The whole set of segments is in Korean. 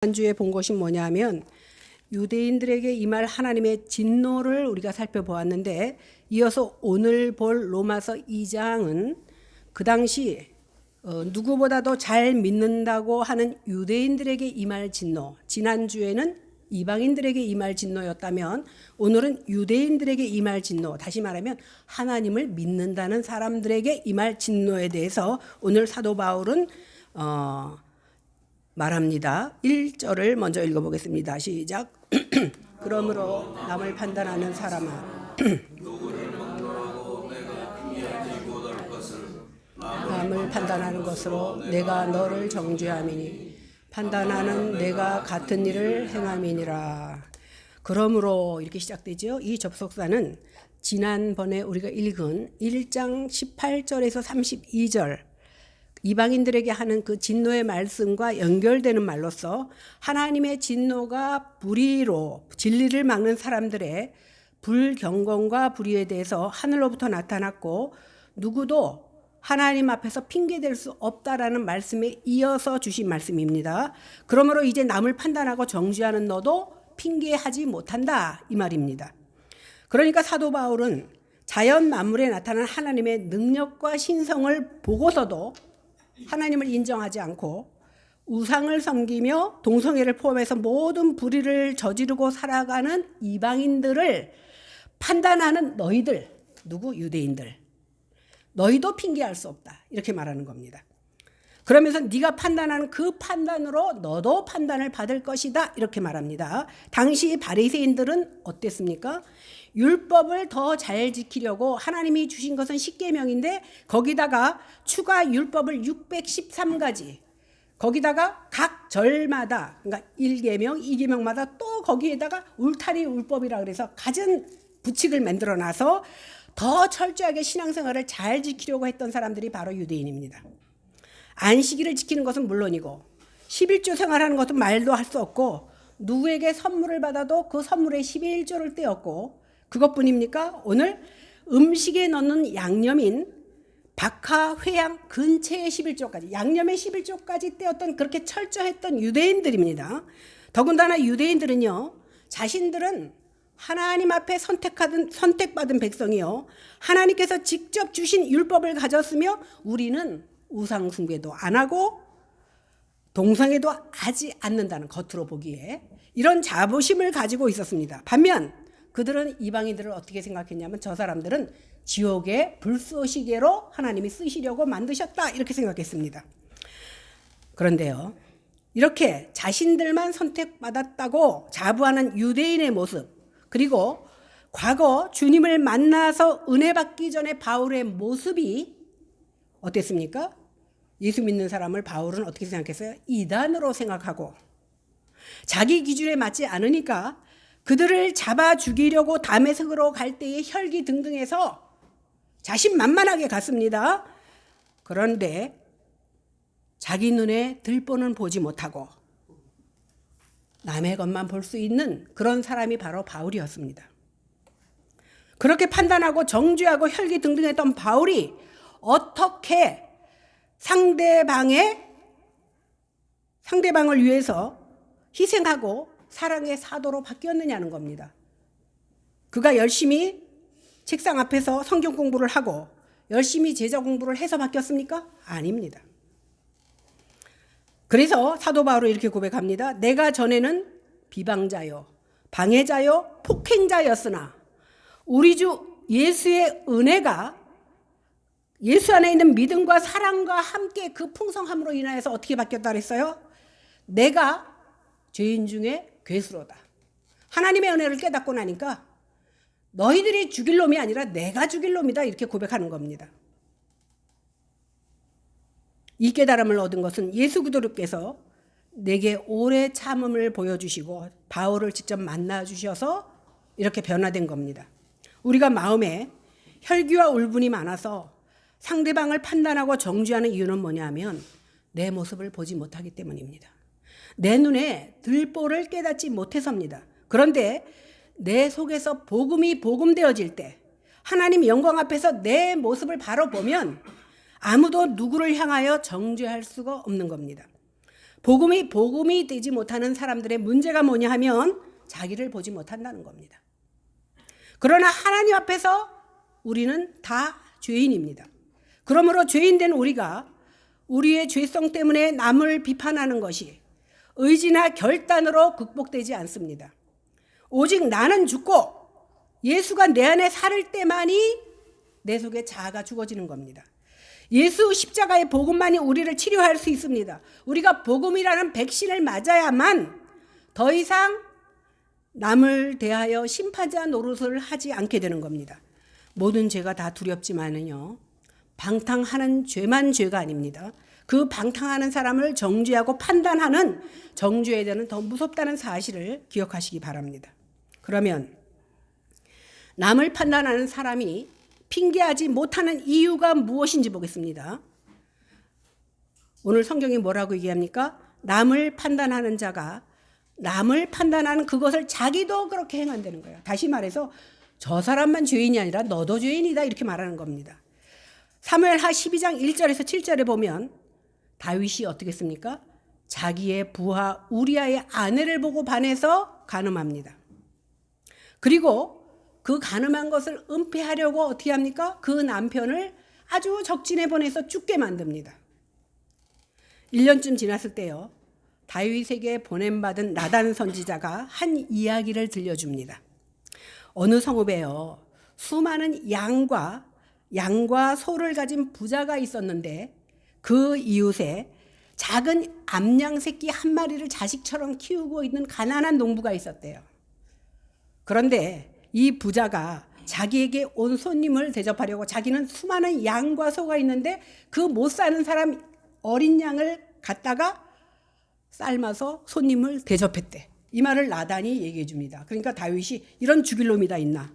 지난주에 본 것이 뭐냐면 유대인들에게 임할 하나님의 진노를 우리가 살펴보았는데, 이어서 오늘 볼 로마서 2장은 그 당시 누구보다도 잘 믿는다고 하는 유대인들에게 임할 진노, 지난주에는 이방인들에게 임할 진노였다면 오늘은 유대인들에게 임할 진노, 다시 말하면 하나님을 믿는다는 사람들에게 임할 진노에 대해서 오늘 사도 바울은 말합니다. 1절을 먼저 읽어보겠습니다. 시작. 그러므로 남을 판단하는 사람아, 남을 판단하는 것으로 내가 너를 정죄함이니 판단하는 내가 같은 일을 행함이니라. 그러므로 이렇게 시작되죠. 이 접속사는 지난번에 우리가 읽은 1장 18절에서 32절 이방인들에게 하는 그 진노의 말씀과 연결되는 말로서 하나님의 진노가 불의로 진리를 막는 사람들의 불경건과 불의에 대해서 하늘로부터 나타났고 누구도 하나님 앞에서 핑계댈 수 없다라는 말씀에 이어서 주신 말씀입니다. 그러므로 이제 남을 판단하고 정죄하는 너도 핑계하지 못한다, 이 말입니다. 그러니까 사도 바울은 자연 만물에 나타난 하나님의 능력과 신성을 보고서도 하나님을 인정하지 않고 우상을 섬기며 동성애를 포함해서 모든 불의를 저지르고 살아가는 이방인들을 판단하는 너희들, 누구? 유대인들. 너희도 핑계할 수 없다, 이렇게 말하는 겁니다. 그러면서 네가 판단하는 그 판단으로 너도 판단을 받을 것이다, 이렇게 말합니다. 당시 바리새인들은 어땠습니까? 율법을 더 잘 지키려고 하나님이 주신 것은 10계명인데 거기다가 추가 율법을 613가지, 거기다가 각 절마다, 그러니까 1계명, 2계명마다 또 거기에다가 울타리 율법이라 그래서 갖은 부칙을 만들어 놔서 더 철저하게 신앙생활을 잘 지키려고 했던 사람들이 바로 유대인입니다. 안식일을 지키는 것은 물론이고 11조 생활하는 것도 말도 할 수 없고 누구에게 선물을 받아도 그 선물에 11조를 떼었고, 그것뿐입니까? 오늘 음식에 넣는 양념인 박하, 회양, 근체의 11조까지, 양념의 11조까지 떼었던 그렇게 철저했던 유대인들입니다. 더군다나 유대인들은요, 자신들은 하나님 앞에 선택받은 백성이요, 하나님께서 직접 주신 율법을 가졌으며 우리는 우상 숭배도 안 하고 동성애도 하지 않는다는, 겉으로 보기에 이런 자부심을 가지고 있었습니다. 반면 그들은 이방인들을 어떻게 생각했냐면 저 사람들은 지옥의 불쏘시개로 하나님이 쓰시려고 만드셨다, 이렇게 생각했습니다. 그런데요, 이렇게 자신들만 선택받았다고 자부하는 유대인의 모습, 그리고 과거 주님을 만나서 은혜 받기 전에 바울의 모습이 어땠습니까? 예수 믿는 사람을 바울은 어떻게 생각했어요? 이단으로 생각하고 자기 기준에 맞지 않으니까 그들을 잡아 죽이려고 다메섹으로 갈 때에 혈기등등해서 자신만만하게 갔습니다. 그런데 자기 눈에 들보는 보지 못하고 남의 것만 볼 수 있는 그런 사람이 바로 바울이었습니다. 그렇게 판단하고 정죄하고 혈기등등했던 바울이 어떻게 상대방을 위해서 희생하고 사랑의 사도로 바뀌었느냐는 겁니다. 그가 열심히 책상 앞에서 성경 공부를 하고 열심히 제자 공부를 해서 바뀌었습니까? 아닙니다. 그래서 사도 바울은 이렇게 고백합니다. 내가 전에는 비방자요, 방해자요, 폭행자였으나 우리 주 예수의 은혜가, 예수 안에 있는 믿음과 사랑과 함께 그 풍성함으로 인하여서 어떻게 바뀌었다 그랬어요? 내가 죄인 중에 괴수로다. 하나님의 은혜를 깨닫고 나니까 너희들이 죽일 놈이 아니라 내가 죽일 놈이다, 이렇게 고백하는 겁니다. 이 깨달음을 얻은 것은 예수 그리스도께서 내게 오래 참음을 보여주시고 바울을 직접 만나주셔서 이렇게 변화된 겁니다. 우리가 마음에 혈기와 울분이 많아서 상대방을 판단하고 정죄하는 이유는 뭐냐면 내 모습을 보지 못하기 때문입니다. 내 눈에 들보를 깨닫지 못해서입니다. 그런데 내 속에서 복음이 복음되어질 때, 하나님 영광 앞에서 내 모습을 바로 보면 아무도 누구를 향하여 정죄할 수가 없는 겁니다. 복음이 되지 못하는 사람들의 문제가 뭐냐 하면 자기를 보지 못한다는 겁니다. 그러나 하나님 앞에서 우리는 다 죄인입니다. 그러므로 죄인된 우리가 우리의 죄성 때문에 남을 비판하는 것이 의지나 결단으로 극복되지 않습니다. 오직 나는 죽고 예수가 내 안에 살을 때만이 내 속에 자아가 죽어지는 겁니다. 예수 십자가의 복음만이 우리를 치료할 수 있습니다. 우리가 복음이라는 백신을 맞아야만 더 이상 남을 대하여 심판자 노릇을 하지 않게 되는 겁니다. 모든 죄가 다 두렵지만은요, 방탕하는 죄만 죄가 아닙니다. 그 방탕하는 사람을 정죄하고 판단하는 정죄에 대한 더 무섭다는 사실을 기억하시기 바랍니다. 그러면 남을 판단하는 사람이 핑계하지 못하는 이유가 무엇인지 보겠습니다. 오늘 성경이 뭐라고 얘기합니까? 남을 판단하는 자가 남을 판단하는 그것을 자기도 그렇게 행한다는 거예요. 다시 말해서 저 사람만 죄인이 아니라 너도 죄인이다 이렇게 말하는 겁니다. 사무엘하 12장 1절에서 7절에 보면 다윗이 어떻게 했습니까? 자기의 부하 우리아의 아내를 보고 반해서 간음합니다. 그리고 그 간음한 것을 은폐하려고 어떻게 합니까? 그 남편을 아주 적진에 보내서 죽게 만듭니다. 1년쯤 지났을 때요, 다윗에게 보냄받은 나단 선지자가 한 이야기를 들려줍니다. 어느 성읍에요, 수많은 양과 소를 가진 부자가 있었는데 그 이웃에 작은 암양 새끼 한 마리를 자식처럼 키우고 있는 가난한 농부가 있었대요. 그런데 이 부자가 자기에게 온 손님을 대접하려고 자기는 수많은 양과 소가 있는데 그 못 사는 사람 어린 양을 갖다가 삶아서 손님을 대접했대. 이 말을 나단이 얘기해 줍니다. 그러니까 다윗이 이런 죽일 놈이 다 있나?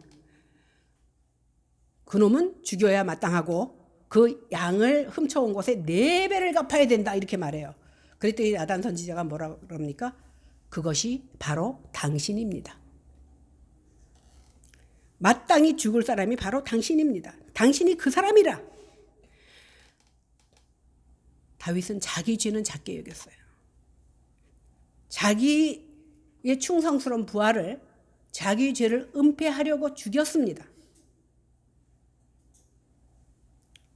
그놈은 죽여야 마땅하고 그 양을 훔쳐온 것에 4배를 갚아야 된다 이렇게 말해요. 그랬더니 나단 선지자가 뭐라 그럽니까? 그것이 바로 당신입니다. 마땅히 죽을 사람이 바로 당신입니다. 당신이 그 사람이라. 다윗은 자기 죄는 작게 여겼어요. 자기의 충성스러운 부하를 자기 죄를 은폐하려고 죽였습니다.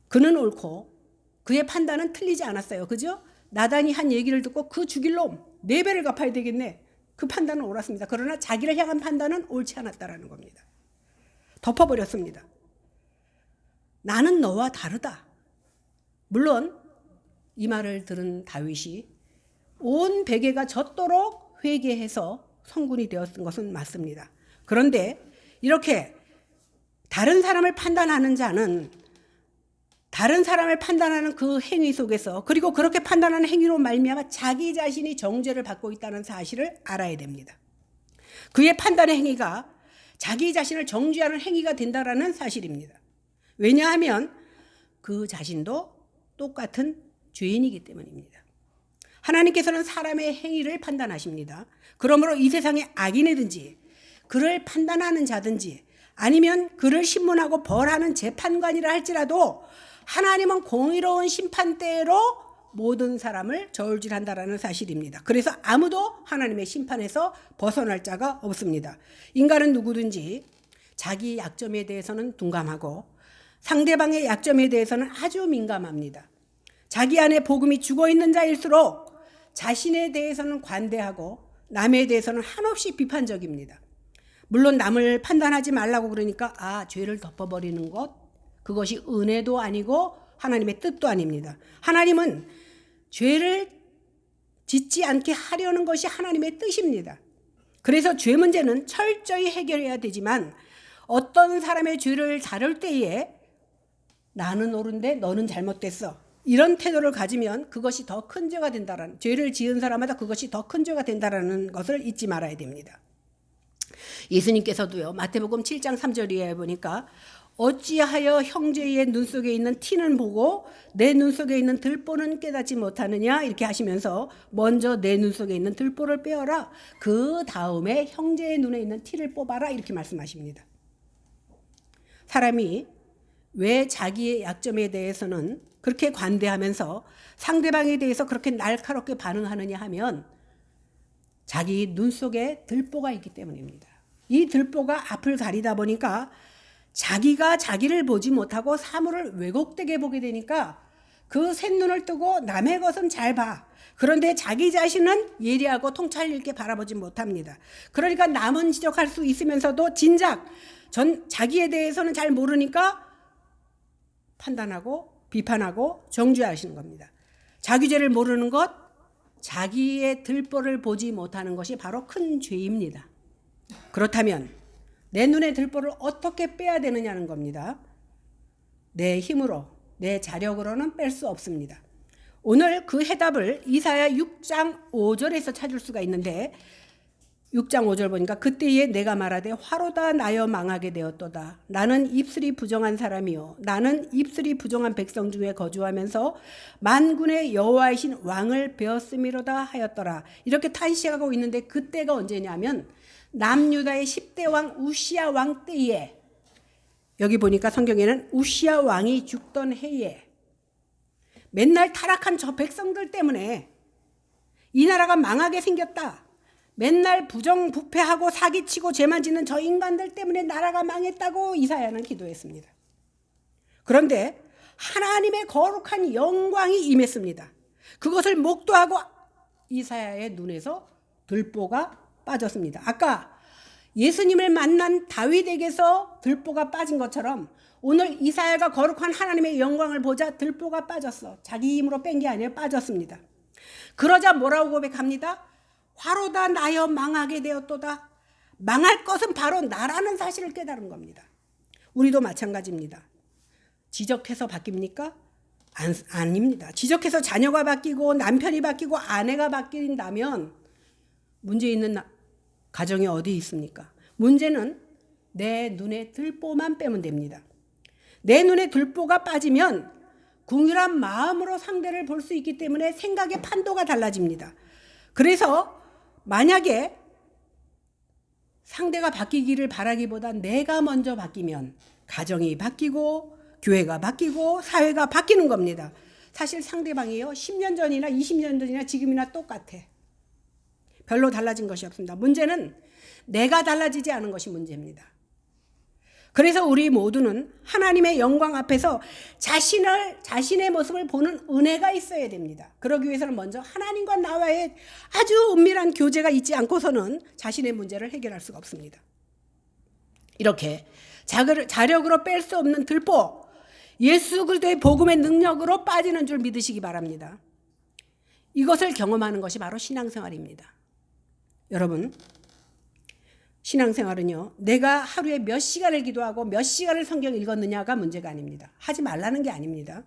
그는 옳고 그의 판단은 틀리지 않았어요. 그죠? 나단이 한 얘기를 듣고 그 죽일 놈 4배를 갚아야 되겠네. 그 판단은 옳았습니다. 그러나 자기를 향한 판단은 옳지 않았다라는 겁니다. 덮어버렸습니다. 나는 너와 다르다. 물론 이 말을 들은 다윗이 온 베개가 젖도록 회개해서 성군이 되었던 것은 맞습니다. 그런데 이렇게 다른 사람을 판단하는 자는 다른 사람을 판단하는 그 행위 속에서 그리고 그렇게 판단하는 행위로 말미암아 자기 자신이 정죄를 받고 있다는 사실을 알아야 됩니다. 그의 판단의 행위가 자기 자신을 정죄하는 행위가 된다라는 사실입니다. 왜냐하면 그 자신도 똑같은 죄인이기 때문입니다. 하나님께서는 사람의 행위를 판단하십니다. 그러므로 이 세상의 악인이든지 그를 판단하는 자든지 아니면 그를 신문하고 벌하는 재판관이라 할지라도 하나님은 공의로운 심판대로 모든 사람을 저울질한다라는 사실입니다. 그래서 아무도 하나님의 심판에서 벗어날 자가 없습니다. 인간은 누구든지 자기 약점에 대해서는 둔감하고 상대방의 약점에 대해서는 아주 민감합니다. 자기 안에 복음이 죽어있는 자일수록 자신에 대해서는 관대하고 남에 대해서는 한없이 비판적입니다. 물론 남을 판단하지 말라고 그러니까 죄를 덮어버리는 것, 그것이 은혜도 아니고 하나님의 뜻도 아닙니다. 하나님은 죄를 짓지 않게 하려는 것이 하나님의 뜻입니다. 그래서 죄 문제는 철저히 해결해야 되지만 어떤 사람의 죄를 다룰 때에 나는 옳은데 너는 잘못됐어, 이런 태도를 가지면 그것이 더 큰 죄가 된다라는, 죄를 지은 사람마다 그것이 더 큰 죄가 된다라는 것을 잊지 말아야 됩니다. 예수님께서도요, 마태복음 7장 3절에 보니까 어찌하여 형제의 눈 속에 있는 티는 보고 내 눈 속에 있는 들보는 깨닫지 못하느냐 이렇게 하시면서 먼저 내 눈 속에 있는 들보를 빼어라, 그 다음에 형제의 눈에 있는 티를 뽑아라 이렇게 말씀하십니다. 사람이 왜 자기의 약점에 대해서는 그렇게 관대하면서 상대방에 대해서 그렇게 날카롭게 반응하느냐 하면 자기 눈 속에 들보가 있기 때문입니다. 이 들보가 앞을 가리다 보니까 자기가 자기를 보지 못하고 사물을 왜곡되게 보게 되니까 그 샛눈을 뜨고 남의 것은 잘 봐. 그런데 자기 자신은 예리하고 통찰 있게 바라보지 못합니다. 그러니까 남은 지적할 수 있으면서도 진작 자기에 대해서는 잘 모르니까 판단하고 비판하고 정죄하시는 겁니다. 자기 죄를 모르는 것, 자기의 들보를 보지 못하는 것이 바로 큰 죄입니다. 그렇다면 내 눈의 들보를 어떻게 빼야 되느냐는 겁니다. 내 힘으로, 내 자력으로는 뺄 수 없습니다. 오늘 그 해답을 이사야 6장 5절에서 찾을 수가 있는데 6장 5절 보니까 그때에 내가 말하되 화로다 나여 망하게 되었도다. 나는 입술이 부정한 사람이요 나는 입술이 부정한 백성 중에 거주하면서 만군의 여호와이신 왕을 베었음이로다 하였더라. 이렇게 탄식하고 있는데 그때가 언제냐면 남유다의 10대 왕 우시야 왕 때에, 여기 보니까 성경에는 우시야 왕이 죽던 해에 맨날 타락한 저 백성들 때문에 이 나라가 망하게 생겼다. 맨날 부정부패하고 사기치고 죄만 짓는 저 인간들 때문에 나라가 망했다고 이사야는 기도했습니다. 그런데 하나님의 거룩한 영광이 임했습니다. 그것을 목도하고 이사야의 눈에서 들보가 빠졌습니다. 아까 예수님을 만난 다윗에게서 들보가 빠진 것처럼 오늘 이사야가 거룩한 하나님의 영광을 보자 들보가 빠졌어. 자기 힘으로 뺀 게 아니라 빠졌습니다. 그러자 뭐라고 고백합니다? 화로다 나여 망하게 되었도다. 망할 것은 바로 나라는 사실을 깨달은 겁니다. 우리도 마찬가지입니다. 지적해서 바뀝니까? 아닙니다. 지적해서 자녀가 바뀌고 남편이 바뀌고 아내가 바뀐다면 문제 있는 가정이 어디 있습니까? 문제는 내 눈에 들보만 빼면 됩니다. 내 눈에 들보가 빠지면 궁휼한 마음으로 상대를 볼 수 있기 때문에 생각의 판도가 달라집니다. 그래서 만약에 상대가 바뀌기를 바라기보다 내가 먼저 바뀌면 가정이 바뀌고 교회가 바뀌고 사회가 바뀌는 겁니다. 사실 상대방이요 10년 전이나 20년 전이나 지금이나 똑같아. 별로 달라진 것이 없습니다. 문제는 내가 달라지지 않은 것이 문제입니다. 그래서 우리 모두는 하나님의 영광 앞에서 자신의 모습을 보는 은혜가 있어야 됩니다. 그러기 위해서는 먼저 하나님과 나와의 아주 은밀한 교제가 있지 않고서는 자신의 문제를 해결할 수가 없습니다. 이렇게 자력으로 뺄 수 없는 들보, 예수 그리스도의 복음의 능력으로 빠지는 줄 믿으시기 바랍니다. 이것을 경험하는 것이 바로 신앙생활입니다. 여러분, 신앙생활은요, 내가 하루에 몇 시간을 기도하고 몇 시간을 성경 읽었느냐가 문제가 아닙니다. 하지 말라는 게 아닙니다.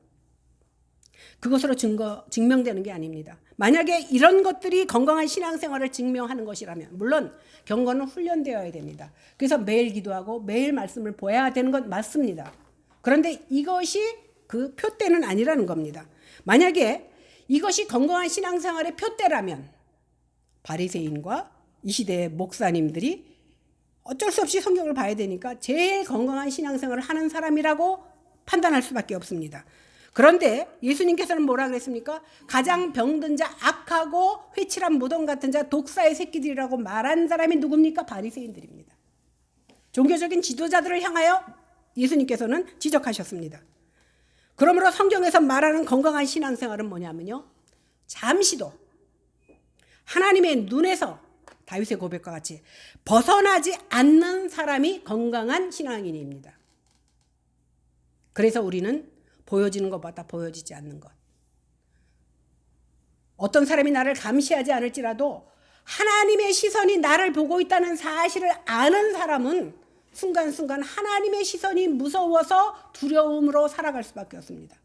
그것으로 증명되는 게 아닙니다. 만약에 이런 것들이 건강한 신앙생활을 증명하는 것이라면, 물론 경건은 훈련되어야 됩니다. 그래서 매일 기도하고 매일 말씀을 보아야 되는 건 맞습니다. 그런데 이것이 그 표대는 아니라는 겁니다. 만약에 이것이 건강한 신앙생활의 표대라면 바리새인과 이 시대의 목사님들이 어쩔 수 없이 성경을 봐야 되니까 제일 건강한 신앙생활을 하는 사람이라고 판단할 수밖에 없습니다. 그런데 예수님께서는 뭐라 그랬습니까? 가장 병든 자, 악하고 회칠한 무덤 같은 자, 독사의 새끼들이라고 말한 사람이 누굽니까? 바리새인들입니다. 종교적인 지도자들을 향하여 예수님께서는 지적하셨습니다. 그러므로 성경에서 말하는 건강한 신앙생활은 뭐냐면요, 잠시도 하나님의 눈에서 다윗의 고백과 같이 벗어나지 않는 사람이 건강한 신앙인입니다. 그래서 우리는 보여지는 것보다 보여지지 않는 것. 어떤 사람이 나를 감시하지 않을지라도 하나님의 시선이 나를 보고 있다는 사실을 아는 사람은 순간순간 하나님의 시선이 무서워서 두려움으로 살아갈 수밖에 없습니다.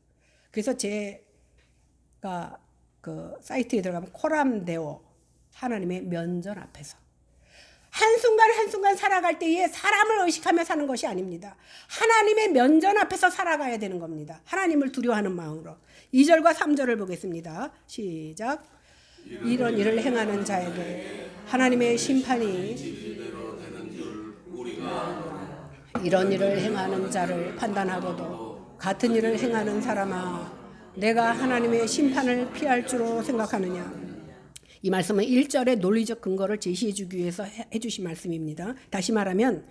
그래서 제가 그 사이트에 들어가면 코람데오, 하나님의 면전 앞에서 한순간 한순간 살아갈 때에 사람을 의식하며 사는 것이 아닙니다. 하나님의 면전 앞에서 살아가야 되는 겁니다. 하나님을 두려워하는 마음으로. 2절과 3절을 보겠습니다. 시작. 이런 일을 행하는 자에게 하나님의 심판이, 이런 일을 행하는 자를 판단하고도 같은 일을 행하는 사람아 내가 하나님의 심판을 피할 줄로 생각하느냐. 이 말씀은 1절의 논리적 근거를 제시해 주기 위해서 해주신 말씀입니다. 다시 말하면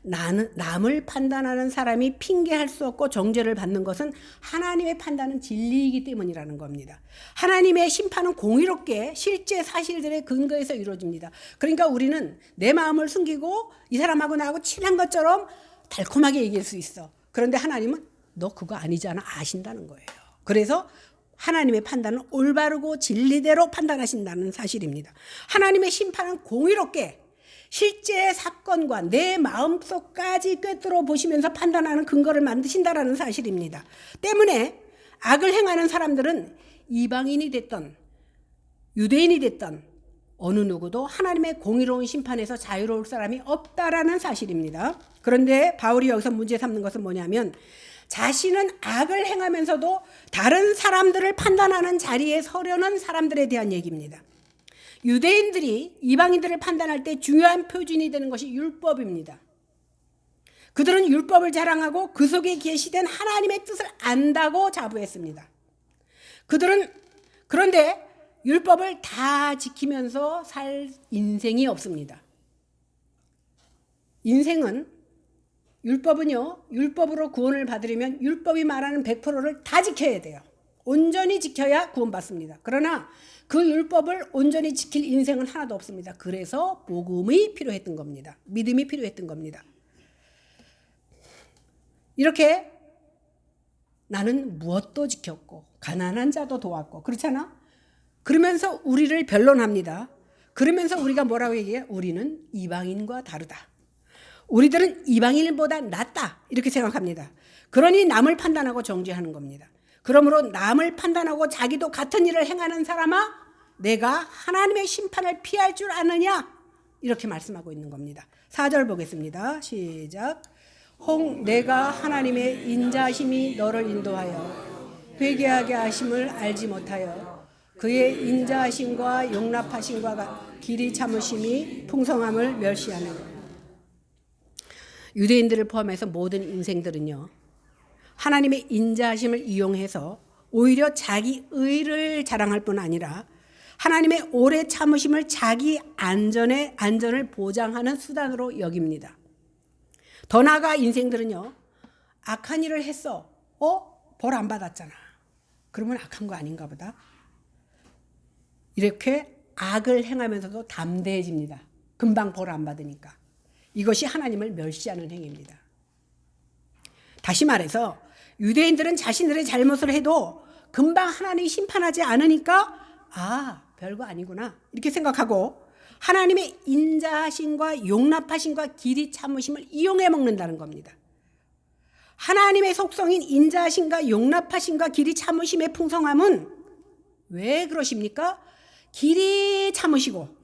남을 판단하는 사람이 핑계할 수 없고 정죄를 받는 것은 하나님의 판단은 진리이기 때문이라는 겁니다. 하나님의 심판은 공의롭게 실제 사실들의 근거에서 이루어집니다. 그러니까 우리는 내 마음을 숨기고 이 사람하고 나하고 친한 것처럼 달콤하게 얘기할 수 있어. 그런데 하나님은 너 그거 아니잖아 아신다는 거예요. 그래서 하나님의 판단은 올바르고 진리대로 판단하신다는 사실입니다. 하나님의 심판은 공의롭게 실제 사건과 내 마음속까지 꿰뚫어 보시면서 판단하는 근거를 만드신다라는 사실입니다. 때문에 악을 행하는 사람들은 이방인이 됐던 유대인이 됐던 어느 누구도 하나님의 공의로운 심판에서 자유로울 사람이 없다라는 사실입니다. 그런데 바울이 여기서 문제 삼는 것은 뭐냐면 자신은 악을 행하면서도 다른 사람들을 판단하는 자리에 서려는 사람들에 대한 얘기입니다. 유대인들이 이방인들을 판단할 때 중요한 표준이 되는 것이 율법입니다. 그들은 율법을 자랑하고 그 속에 계시된 하나님의 뜻을 안다고 자부했습니다. 그들은 그런데 율법을 다 지키면서 살 인생이 없습니다. 인생은 율법은요, 율법으로 구원을 받으려면 율법이 말하는 100%를 다 지켜야 돼요. 온전히 지켜야 구원받습니다. 그러나 그 율법을 온전히 지킬 인생은 하나도 없습니다. 그래서 복음이 필요했던 겁니다. 믿음이 필요했던 겁니다. 이렇게 나는 무엇도 지켰고 가난한 자도 도왔고 그렇잖아? 그러면서 우리를 변론합니다. 그러면서 우리가 뭐라고 얘기해요? 우리는 이방인과 다르다. 우리들은 이방인보다 낫다 이렇게 생각합니다. 그러니 남을 판단하고 정죄하는 겁니다. 그러므로 남을 판단하고 자기도 같은 일을 행하는 사람아 내가 하나님의 심판을 피할 줄 아느냐 이렇게 말씀하고 있는 겁니다. 4절 보겠습니다. 시작. 혹 내가 하나님의 인자심이 너를 인도하여 회개하게 하심을 알지 못하여 그의 인자하심과 용납하심과 길이 참으심이 풍성함을 멸시하느냐. 유대인들을 포함해서 모든 인생들은요, 하나님의 인자하심을 이용해서 오히려 자기 의를 자랑할 뿐 아니라 하나님의 오래 참으심을 자기 안전을 보장하는 수단으로 여깁니다. 더 나아가 인생들은요, 악한 일을 했어. 벌 안 받았잖아. 그러면 악한 거 아닌가 보다. 이렇게 악을 행하면서도 담대해집니다. 금방 벌 안 받으니까. 이것이 하나님을 멸시하는 행위입니다. 다시 말해서 유대인들은 자신들의 잘못을 해도 금방 하나님이 심판하지 않으니까 별거 아니구나 이렇게 생각하고 하나님의 인자하심과 용납하심과 길이 참으심을 이용해 먹는다는 겁니다. 하나님의 속성인 인자하심과 용납하심과 길이 참으심의 풍성함은 왜 그러십니까? 길이 참으시고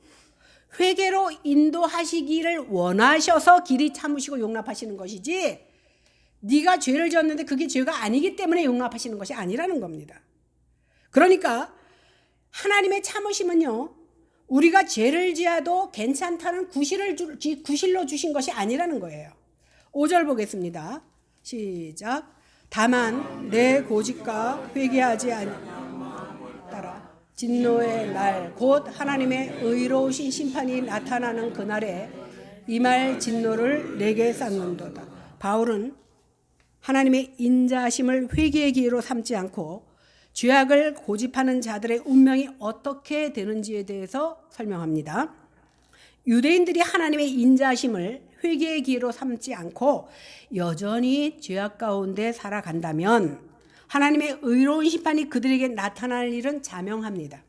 회개로 인도하시기를 원하셔서 길이 참으시고 용납하시는 것이지 네가 죄를 지었는데 그게 죄가 아니기 때문에 용납하시는 것이 아니라는 겁니다. 그러니까 하나님의 참으심은요, 우리가 죄를 지어도 괜찮다는 구실로 주신 것이 아니라는 거예요. 5절 보겠습니다. 시작. 다만 내 고집과 회개하지 따라 진노의 날 곧 하나님의 의로우신 심판이 나타나는 그날에 임할 진노를 내게 쌓는도다. 바울은 하나님의 인자하심을 회개의 기회로 삼지 않고 죄악을 고집하는 자들의 운명이 어떻게 되는지에 대해서 설명합니다. 유대인들이 하나님의 인자하심을 회개의 기회로 삼지 않고 여전히 죄악 가운데 살아간다면 하나님의 의로운 심판이 그들에게 나타날 일은 자명합니다.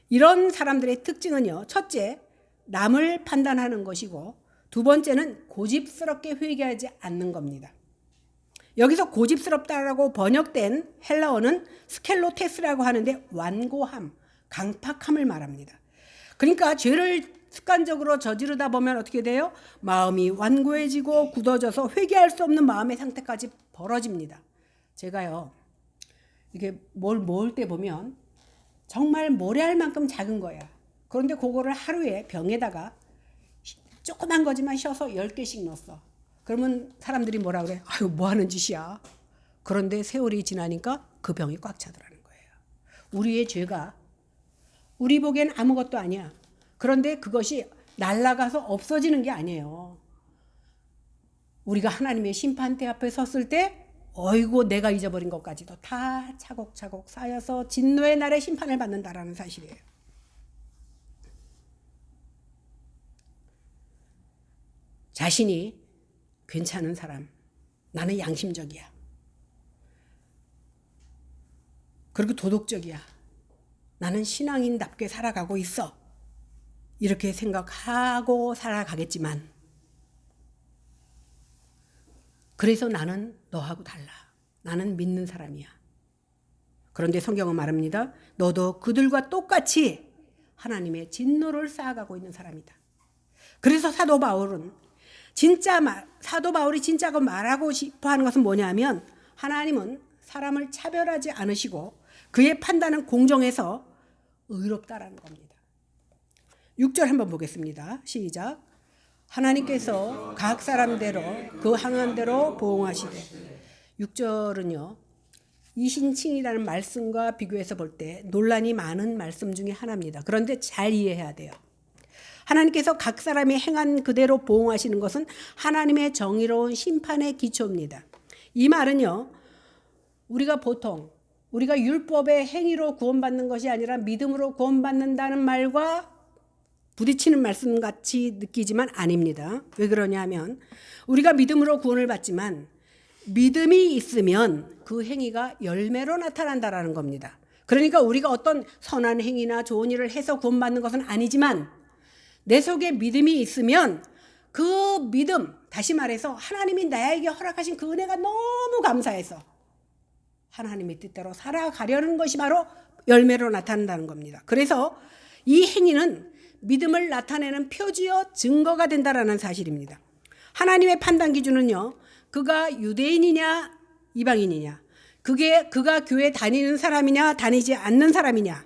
이런 사람들의 특징은요, 첫째, 남을 판단하는 것이고 두 번째는 고집스럽게 회개하지 않는 겁니다. 여기서 고집스럽다라고 번역된 헬라어는 스켈로테스라고 하는데 완고함, 강팍함을 말합니다. 그러니까 죄를 습관적으로 저지르다 보면 어떻게 돼요? 마음이 완고해지고 굳어져서 회개할 수 없는 마음의 상태까지 벌어집니다. 제가요, 이게 뭘 모을 때 보면 정말 모래알 만큼 작은 거야. 그런데 그거를 하루에 병에다가 조그만 거지만 셔서 10개씩 넣었어. 그러면 사람들이 뭐라 그래? 아유, 뭐 하는 짓이야. 그런데 세월이 지나니까 그 병이 꽉 차더라는 거예요. 우리의 죄가 우리 보기엔 아무것도 아니야. 그런데 그것이 날아가서 없어지는 게 아니에요. 우리가 하나님의 심판대 앞에 섰을 때 어이고 내가 잊어버린 것까지도 다 차곡차곡 쌓여서 진노의 날에 심판을 받는다라는 사실이에요. 자신이 괜찮은 사람, 나는 양심적이야. 그리고 도덕적이야. 나는 신앙인답게 살아가고 있어. 이렇게 생각하고 살아가겠지만 그래서 나는 너하고 달라. 나는 믿는 사람이야. 그런데 성경은 말합니다. 너도 그들과 똑같이 하나님의 진노를 쌓아가고 있는 사람이다. 그래서 사도 바울이 진짜가 말하고 싶어 하는 것은 뭐냐면 하나님은 사람을 차별하지 않으시고 그의 판단은 공정해서 의롭다라는 겁니다. 6절 한번 보겠습니다. 시작. 하나님께서 각 사람대로 그 행한 대로 보응하시되. 6절은요. 이신칭이라는 말씀과 비교해서 볼 때 논란이 많은 말씀 중에 하나입니다. 그런데 잘 이해해야 돼요. 하나님께서 각 사람이 행한 그대로 보응하시는 것은 하나님의 정의로운 심판의 기초입니다. 이 말은요. 우리가 율법의 행위로 구원받는 것이 아니라 믿음으로 구원받는다는 말과 부딪히는 말씀같이 느끼지만 아닙니다. 왜 그러냐면 우리가 믿음으로 구원을 받지만 믿음이 있으면 그 행위가 열매로 나타난다라는 겁니다. 그러니까 우리가 어떤 선한 행위나 좋은 일을 해서 구원받는 것은 아니지만 내 속에 믿음이 있으면 그 믿음, 다시 말해서 하나님이 나에게 허락하신 그 은혜가 너무 감사해서 하나님의 뜻대로 살아가려는 것이 바로 열매로 나타난다는 겁니다. 그래서 이 행위는 믿음을 나타내는 표지요 증거가 된다라는 사실입니다. 하나님의 판단 기준은요. 그가 유대인이냐 이방인이냐, 그가 교회 다니는 사람이냐 다니지 않는 사람이냐,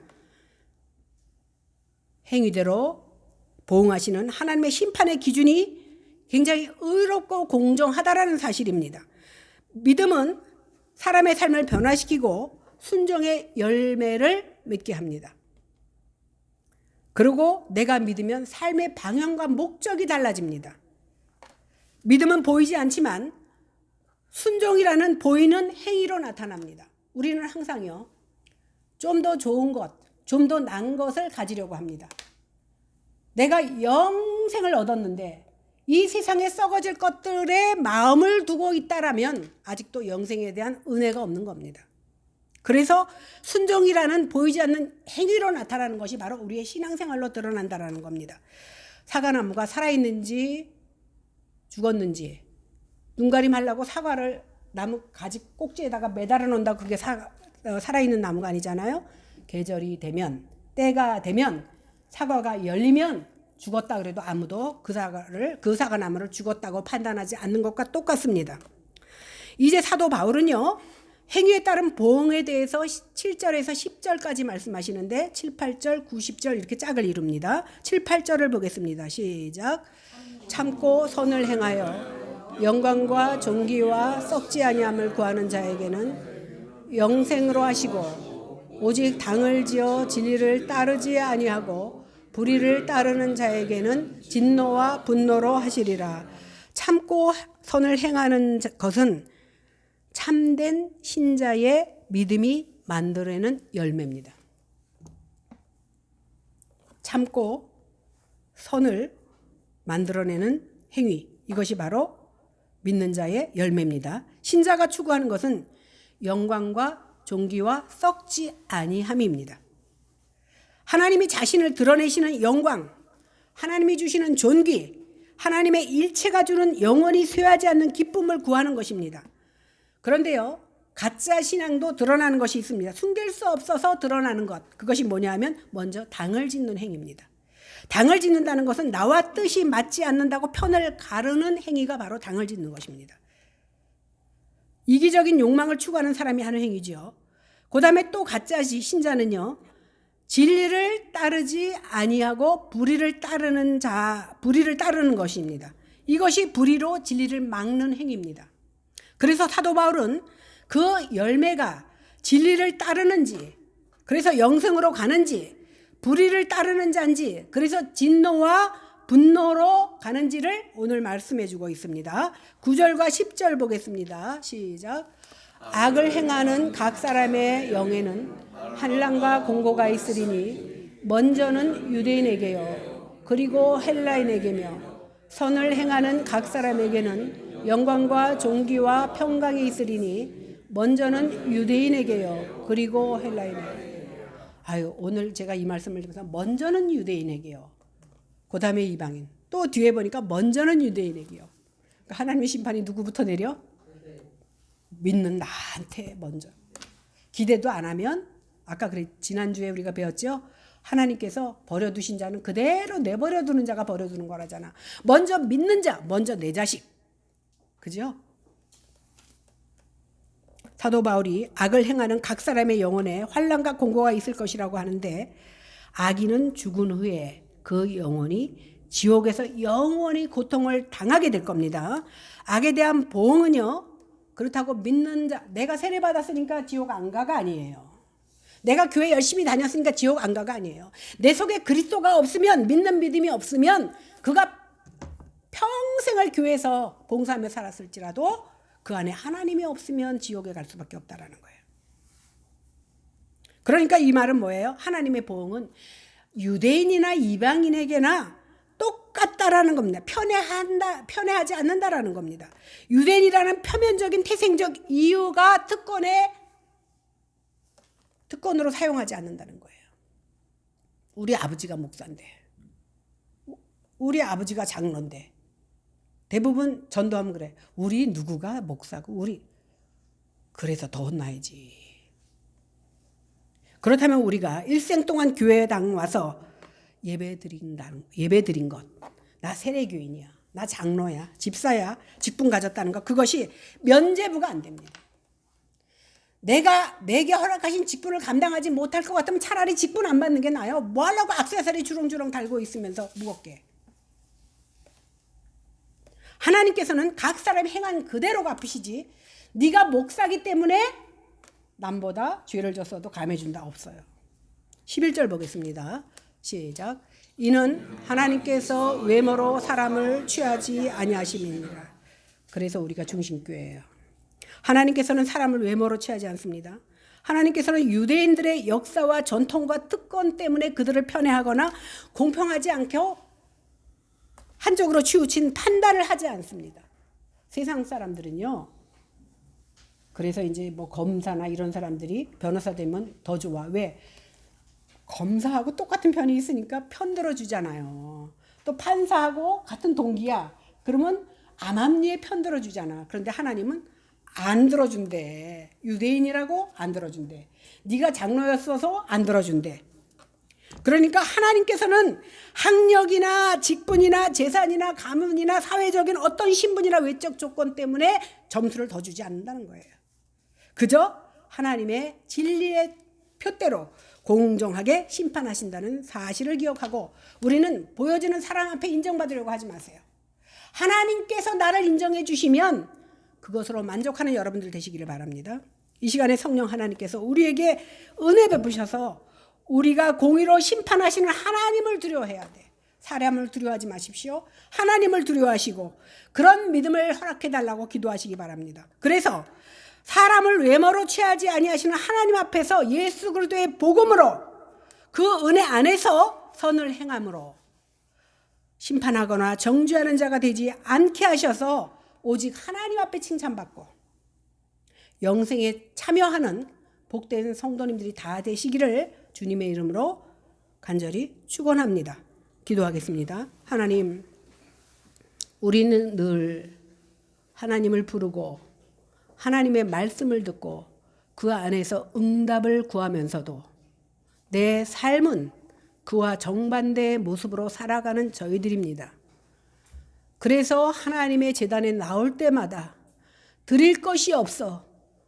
행위대로 보응하시는 하나님의 심판의 기준이 굉장히 의롭고 공정하다라는 사실입니다. 믿음은 사람의 삶을 변화시키고 순종의 열매를 맺게 합니다. 그리고 내가 믿으면 삶의 방향과 목적이 달라집니다. 믿음은 보이지 않지만 순종이라는 보이는 행위로 나타납니다. 우리는 항상요. 좀 더 좋은 것, 좀 더 나은 것을 가지려고 합니다. 내가 영생을 얻었는데 이 세상에 썩어질 것들에 마음을 두고 있다라면 아직도 영생에 대한 은혜가 없는 겁니다. 그래서 순종이라는 보이지 않는 행위로 나타나는 것이 바로 우리의 신앙생활로 드러난다는 겁니다. 사과나무가 살아있는지 죽었는지 눈가림하려고 사과를 나무 가지 꼭지에다가 매달아 놓는다고 그게 살아있는 나무가 아니잖아요. 계절이 되면, 때가 되면 사과가 열리면 죽었다 그래도 아무도 그 사과나무를 죽었다고 판단하지 않는 것과 똑같습니다. 이제 사도 바울은요. 행위에 따른 보응에 대해서 7절에서 10절까지 말씀하시는데 7, 8절, 9, 10절 이렇게 짝을 이룹니다. 7, 8절을 보겠습니다. 시작. 참고 선을 행하여 영광과 존귀와 썩지 아니함을 구하는 자에게는 영생으로 하시고 오직 당을 지어 진리를 따르지 아니하고 불의를 따르는 자에게는 진노와 분노로 하시리라. 참고 선을 행하는 것은 참된 신자의 믿음이 만들어내는 열매입니다. 참고 선을 만들어내는 행위, 이것이 바로 믿는 자의 열매입니다. 신자가 추구하는 것은 영광과 존귀와 썩지 아니함입니다. 하나님이 자신을 드러내시는 영광, 하나님이 주시는 존귀, 하나님의 일체가 주는 영원히 쇠하지 않는 기쁨을 구하는 것입니다. 그런데요, 가짜 신앙도 드러나는 것이 있습니다. 숨길 수 없어서 드러나는 것, 그것이 뭐냐 하면 먼저 당을 짓는 행위입니다. 당을 짓는다는 것은 나와 뜻이 맞지 않는다고 편을 가르는 행위가 바로 당을 짓는 것입니다. 이기적인 욕망을 추구하는 사람이 하는 행위죠. 그 다음에 또 가짜 신자는요, 진리를 따르지 아니하고 불의를 따르는 것입니다. 이것이 불의로 진리를 막는 행위입니다. 그래서 사도 바울은 그 열매가 진리를 따르는지, 그래서 영생으로 가는지, 불의를 따르는 자인지, 그래서 진노와 분노로 가는지를 오늘 말씀해 주고 있습니다. 9절과 10절 보겠습니다. 시작. 악을 행하는 각 사람의 영에는 환난과 공고가 있으리니 먼저는 유대인에게요 그리고 헬라인에게며 선을 행하는 각 사람에게는 영광과 존귀와 평강이 있으리니 먼저는 유대인에게요 그리고 헬라인에게요. 오늘 제가 이 말씀을 드리면서 먼저는 유대인에게요, 그 다음에 이방인, 또 뒤에 보니까 먼저는 유대인에게요. 그러니까 하나님의 심판이 누구부터 내려? 믿는 나한테 먼저. 기대도 안 하면, 아까 지난주에 우리가 배웠죠? 하나님께서 버려두신 자는 그대로 내버려두는 자가 버려두는 거라잖아. 먼저 믿는 자, 먼저 내 자식. 그죠? 사도 바울이 악을 행하는 각 사람의 영혼에 환난과 공고가 있을 것이라고 하는데, 악인은 죽은 후에 그 영혼이 지옥에서 영원히 고통을 당하게 될 겁니다. 악에 대한 보응은요, 그렇다고 믿는 자, 내가 세례 받았으니까 지옥 안 가가 아니에요. 내가 교회 열심히 다녔으니까 지옥 안 가가 아니에요. 내 속에 그리스도가 없으면, 믿는 믿음이 없으면 그가 평생을 교회에서 봉사하며 살았을지라도 그 안에 하나님이 없으면 지옥에 갈 수밖에 없다라는 거예요. 그러니까 이 말은 뭐예요? 하나님의 보응은 유대인이나 이방인에게나 똑같다라는 겁니다. 편애하지 않는다라는 겁니다. 유대인이라는 표면적인 태생적 이유가 특권으로 사용하지 않는다는 거예요. 우리 아버지가 목사인데, 우리 아버지가 장로인데, 대부분 전도하면 그래. 우리 누구가 목사고, 그래서 더 혼나야지. 그렇다면 우리가 일생 동안 교회당 와서 예배 드린 것, 나 세례교인이야, 나 장로야, 집사야, 직분 가졌다는 것, 그것이 면죄부가 안 됩니다. 내게 허락하신 직분을 감당하지 못할 것 같으면 차라리 직분 안 받는 게 나아요. 뭐 하려고 액세서리 주렁주렁 달고 있으면서 무겁게. 하나님께서는 각 사람이 행한 그대로 갚으시지, 네가 목사기 때문에 남보다 죄를 졌어도 감해준다, 없어요. 11절 보겠습니다. 시작. 이는 하나님께서 외모로 사람을 취하지 아니하심이니라. 그래서 우리가 중심교회예요. 하나님께서는 사람을 외모로 취하지 않습니다. 하나님께서는 유대인들의 역사와 전통과 특권 때문에 그들을 편애하거나 공평하지 않게 한쪽으로 치우친 판단을 하지 않습니다. 세상 사람들은요, 그래서 이제 뭐 검사나 이런 사람들이 변호사 되면 더 좋아. 왜? 검사하고 똑같은 편이 있으니까 편 들어주잖아요. 또 판사하고 같은 동기야. 그러면 암암리에 편 들어주잖아. 그런데 하나님은 안 들어준대. 유대인이라고 안 들어준대. 네가 장로였어서 안 들어준대. 그러니까 하나님께서는 학력이나 직분이나 재산이나 가문이나 사회적인 어떤 신분이나 외적 조건 때문에 점수를 더 주지 않는다는 거예요. 그저 하나님의 진리의 표대로 공정하게 심판하신다는 사실을 기억하고, 우리는 보여지는 사람 앞에 인정받으려고 하지 마세요. 하나님께서 나를 인정해 주시면 그것으로 만족하는 여러분들 되시기를 바랍니다. 이 시간에 성령 하나님께서 우리에게 은혜 베푸셔서 우리가 공의로 심판하시는 하나님을 두려워해야 돼. 사람을 두려워하지 마십시오. 하나님을 두려워하시고 그런 믿음을 허락해달라고 기도하시기 바랍니다. 그래서 사람을 외모로 취하지 아니하시는 하나님 앞에서 예수 그리스도의 복음으로, 그 은혜 안에서 선을 행함으로 심판하거나 정죄하는 자가 되지 않게 하셔서 오직 하나님 앞에 칭찬받고 영생에 참여하는 복된 성도님들이 다 되시기를 주님의 이름으로 간절히 축원합니다. 기도하겠습니다. 하나님, 우리는 늘 하나님을 부르고 하나님의 말씀을 듣고 그 안에서 응답을 구하면서도 내 삶은 그와 정반대의 모습으로 살아가는 저희들입니다. 그래서 하나님의 제단에 나올 때마다 드릴 것이 없어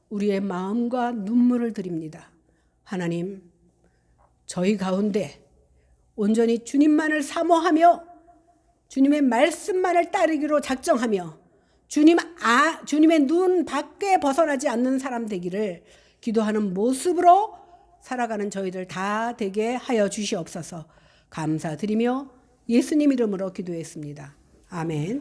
우리의 마음과 눈물을 드립니다. 하나님, 저희 가운데 온전히 주님만을 사모하며 주님의 말씀만을 따르기로 작정하며 주님의 눈 밖에 벗어나지 않는 사람 되기를 기도하는 모습으로 살아가는 저희들 다 되게 하여 주시옵소서. 감사드리며 예수님 이름으로 기도했습니다. 아멘.